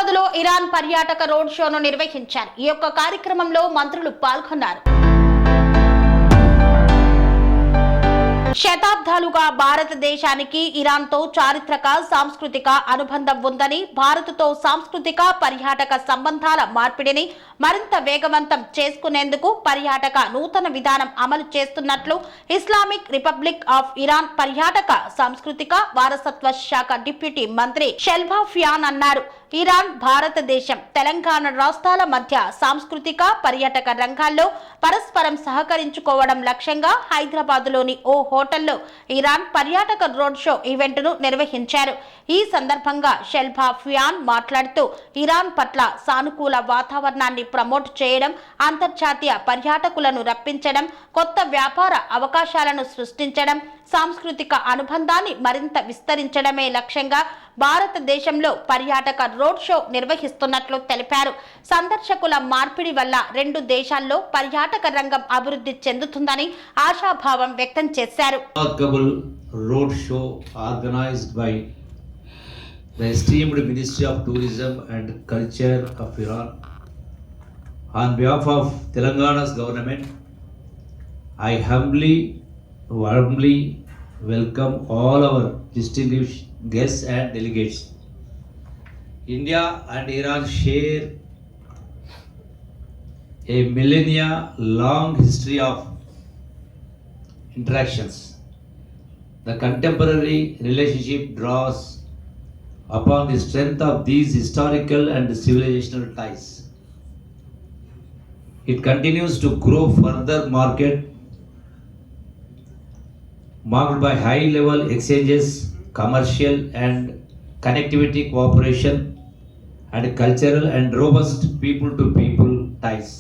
హైదరాబాద్ లో ఇరాన్ పర్యాటక రోడ్ షోను నిర్వహించారు. ఈ యొక్క కార్యక్రమంలో మంత్రులు పాల్గొన్నారు. శతాబ్దాలుగా భారతదేశానికి ఇరాన్తో చారిత్రక సాంస్కృతిక అనుబంధం ఉందని, భారత్తో సాంస్కృతిక పర్యాటక సంబంధాల మార్పిడిని మరింత వేగవంతం చేసుకునేందుకు పర్యాటక నూతన విధానం అమలు చేస్తున్నట్లు ఇస్లామిక్ రిపబ్లిక్ ఆఫ్ ఇరాన్ పర్యాటక సాంస్కృతిక వారసత్వ శాఖ డిప్యూటీ మంత్రి షెల్భాఫియాన్ అన్నారు. ఇరాన్, భారతదేశం, తెలంగాణ రాష్ట్రాల మధ్య సాంస్కృతిక పర్యాటక రంగాల్లో పరస్పరం సహకరించుకోవడం లక్ష్యంగా హైదరాబాద్లోని ఓ హోటల్లో ఇరాన్ పర్యాటక రోడ్ షో ఈవెంట్ను నిర్వహించారు. ఈ సందర్భంగా షెల్భాఫియాన్ మాట్లాడుతూ ఇరాన్ పట్ల సానుకూల వాతావరణాన్ని ప్రమోట్ చేయడం, అంతర్జాతీయ పర్యాటకులను రప్పించడం, కొత్త వ్యాపార అవకాశాలను సృష్టించడం, సాంస్కృతిక అనుబంధాన్ని మరింత విస్తరించడమే లక్ష్యంగా భారతదేశంలో పర్యాటక రోడ్ షో నిర్వహిస్తున్నట్లు తెలిపారు. సందర్శకుల మార్పిడి వల్ల రెండు దేశాల్లో పర్యాటక రంగం అభివృద్ధి చెందుతుందని ఆశాభావం వ్యక్తం చేశారు. Road show organised by the esteemed Ministry of Tourism and Culture of Iran. On behalf of Telangana's government, I warmly welcome all our distinguished guests and delegates. India and Iran share a millennia-long history of interactions. The contemporary relationship draws upon the strength of these historical and civilizational ties. It continues to grow further, marked by high-level exchanges, commercial and connectivity cooperation, and cultural and robust people-to-people ties.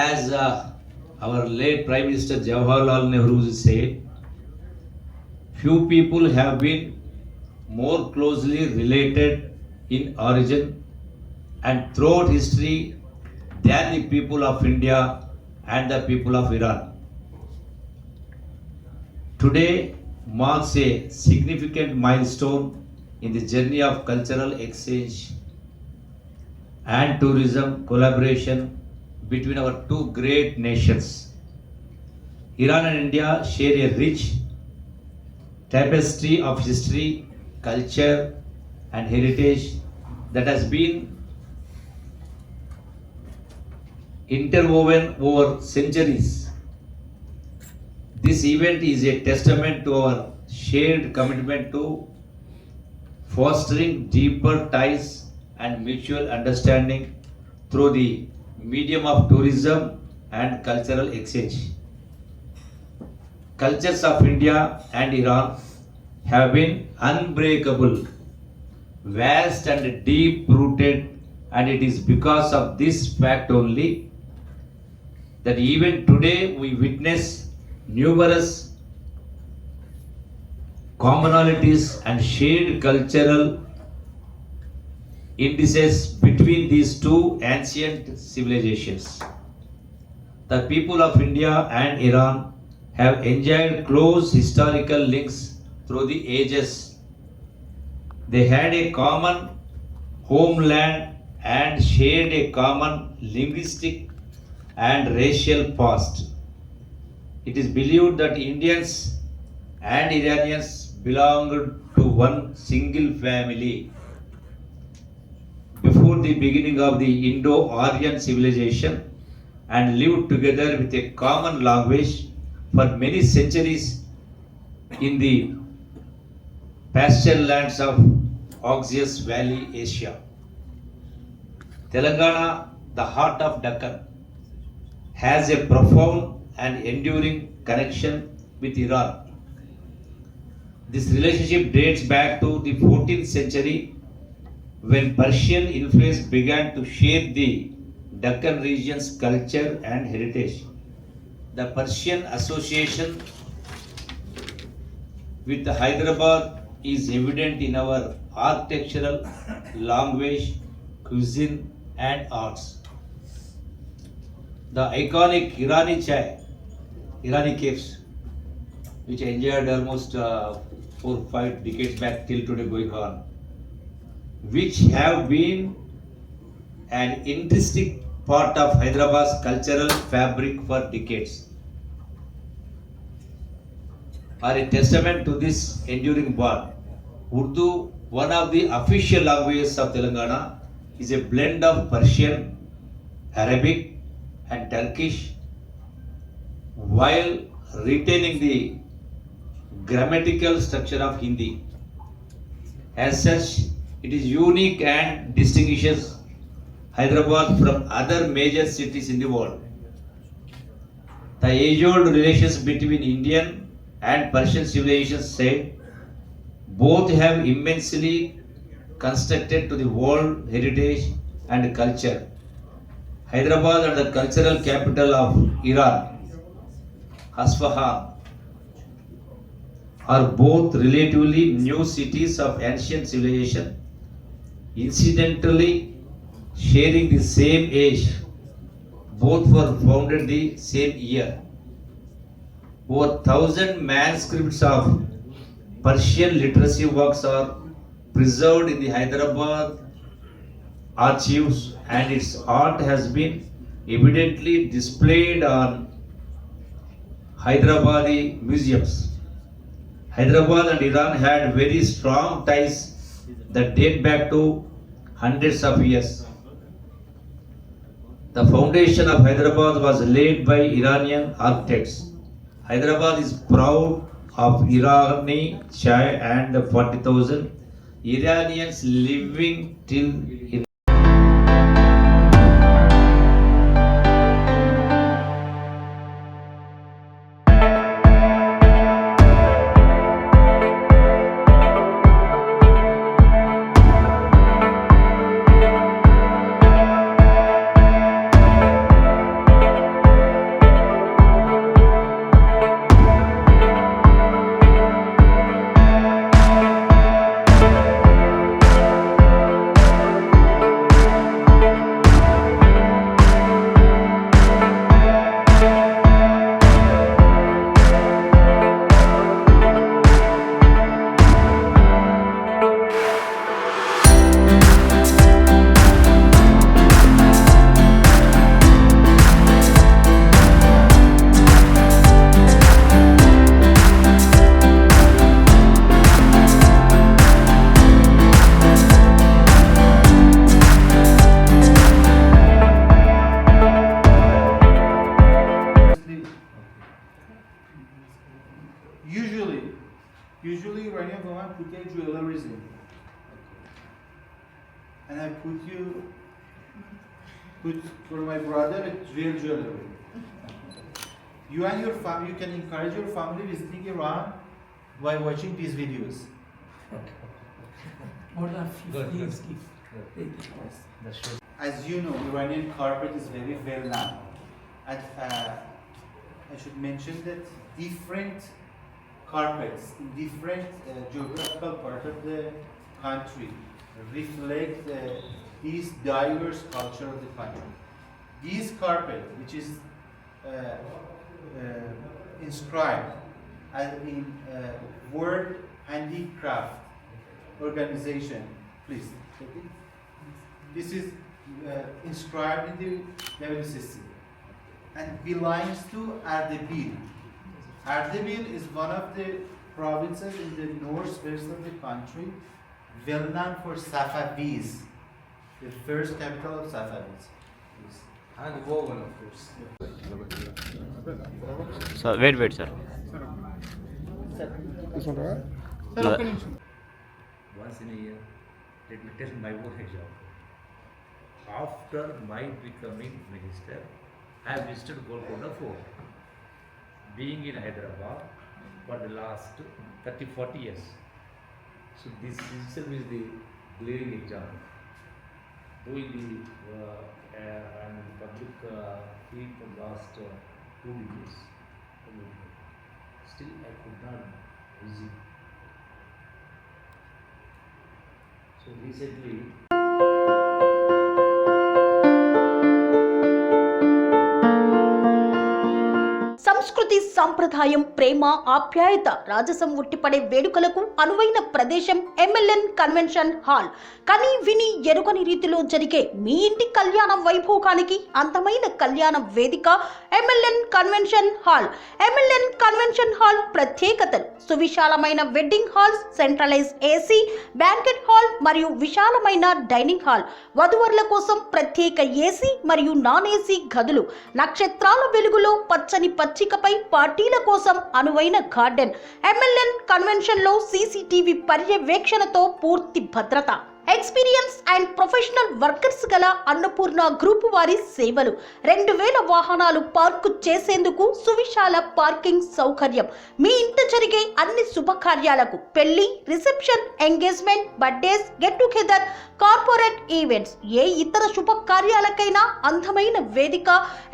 As our late Prime Minister Jawaharlal Nehru said, few people have been more closely related in origin and throughout history than the people of India and the people of Iran. Today marks a significant milestone in the journey of cultural exchange and tourism collaboration between our two great nations. Iran and India share a rich tapestry of history, culture and heritage that has been interwoven over centuries. This event is a testament to our shared commitment to fostering deeper ties and mutual understanding through the medium of tourism and cultural exchange. Cultures of India and Iran have been unbreakable, vast and deep rooted, and it is because of this fact only that even today we witness numerous commonalities and shared cultural indices between these two ancient civilizations. The people of India and Iran have enjoyed close historical links through the ages. They had a common homeland and shared a common linguistic and racial past. It is believed that Indians and Iranians belonged to one single family before the beginning of the Indo-Aryan civilization and lived together with a common language for many centuries in the pasture lands of Oxus Valley, Asia. Telangana, the heart of Deccan, has a profound and enduring connection with Iran. This relationship dates back to the 14th century when Persian influence began to shape the Deccan region's culture and heritage. The Persian association with Hyderabad is evident in our architectural, language, cuisine and arts. The iconic Irani caves, which I enjoyed almost 4-5 decades back till today going on, which have been an intrinsic part of Hyderabad's cultural fabric for decades, are a testament to this enduring bond. Urdu, one of the official languages of Telangana, is a blend of Persian, Arabic, and Turkish, while retaining the grammatical structure of Hindi. As such, it is unique and distinguishes Hyderabad from other major cities in the world. The age-old relations between Indian and Persian civilizations said both have immensely constructed to the world heritage and culture. Hyderabad and the cultural capital of Iran, Isfahan, are both relatively new cities of ancient civilization, incidentally sharing the same age. Both were founded the same year. Over 1,000 manuscripts of Persian literacy works are preserved in the Hyderabad archives, and its art has been evidently displayed on Hyderabadi museums. Hyderabad and Iran had very strong ties that date back to hundreds of years. The foundation of Hyderabad was laid by Iranian architects. Hyderabad is proud of Irani chai and the 40,000 Iranians living till in Usually Iranian women put their jewelries in. And I put for my brother a real jewelry. You and your family, you can encourage your family visiting Iran by watching these videos. More than 50 years gift. As you know, Iranian carpet is very well known. And I should mention that different carpets in different geographical part of the country reflect these diverse culture of the country. This carpet, which is inscribed as in World Handicraft Organization, please take it. This is inscribed in the WCC and belongs to Ardabil. Ardabil is one of the provinces in the northwest of the country, well known for Safavids, the first capital of Safavids. And woven, of course. So wait, sir. Once in a year, let me tell my own example. After my becoming minister, I have visited Golconda Fort. Being in Hyderabad for the last 30-40 years. So this itself is the glaring example. Doing the and public feed for the last 2 years. Still I could not visit. So recently సంస్కృతి సంప్రదాయం ప్రేమ ఆప్యాయత రాజసం ఉట్టిపడే వేడుకలకు అనువైన ప్రదేశం MLN convention hall. కని విని ఎరుగని రీతిలో జరిగే మీ ఇంటి కళ్యాణ వైభోగానికి అందమైన కళ్యాణ వేదిక MLN convention hall. MLN convention hall ప్రత్యేకతలు: సువిశాలమైన wedding halls, centralize AC banquet hall మరియు విశాలమైన డైనింగ్ హాల్, వధువరుల కోసం ప్రత్యేక ఏసీ మరియు నాన్ ఏసీ గదులు, నక్షత్రాల వెలుగులో పచ్చని పచ్చికపై పార్టీల కోసం అనువైన గార్డెన్. ఎంఎల్ఎన్ కన్వెన్షన్ లో సీసీటీవీ పర్యవేక్షణతో పూర్తి భద్రత. ఎక్స్పీరియన్స్ అండ్ ప్రొఫెషనల్ వర్కర్స్ గల అన్నపూర్ణ గ్రూపు వారి సేవలు. 2000 వాహనాలు పార్కు చేసేందుకు సువిశాల పార్కింగ్ సౌకర్యం. మీ ఇంట జరిగే అన్ని శుభకార్యాలకు, పెళ్లి, reception, engagement, birthdays, get together, corporate events, ఏ ఇతర శుభకార్యాలకైనా అందమైన వేదిక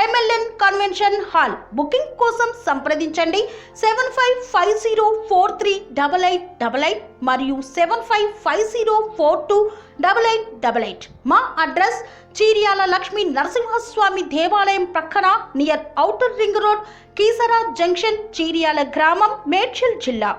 ఎంఎల్ఎన్ కన్వెన్షన్ హాల్. బుకింగ్ కోసం సంప్రదించండి 7550438888 మరియు 7550428888. మా అడ్రస్ చీర్యాల లక్ష్మీ నరసింహస్వామి దేవాలయం ప్రక్కన, near outer ring road, Keesara junction, Cheeryal గ్రామం, మేడ్చల్ జిల్లా.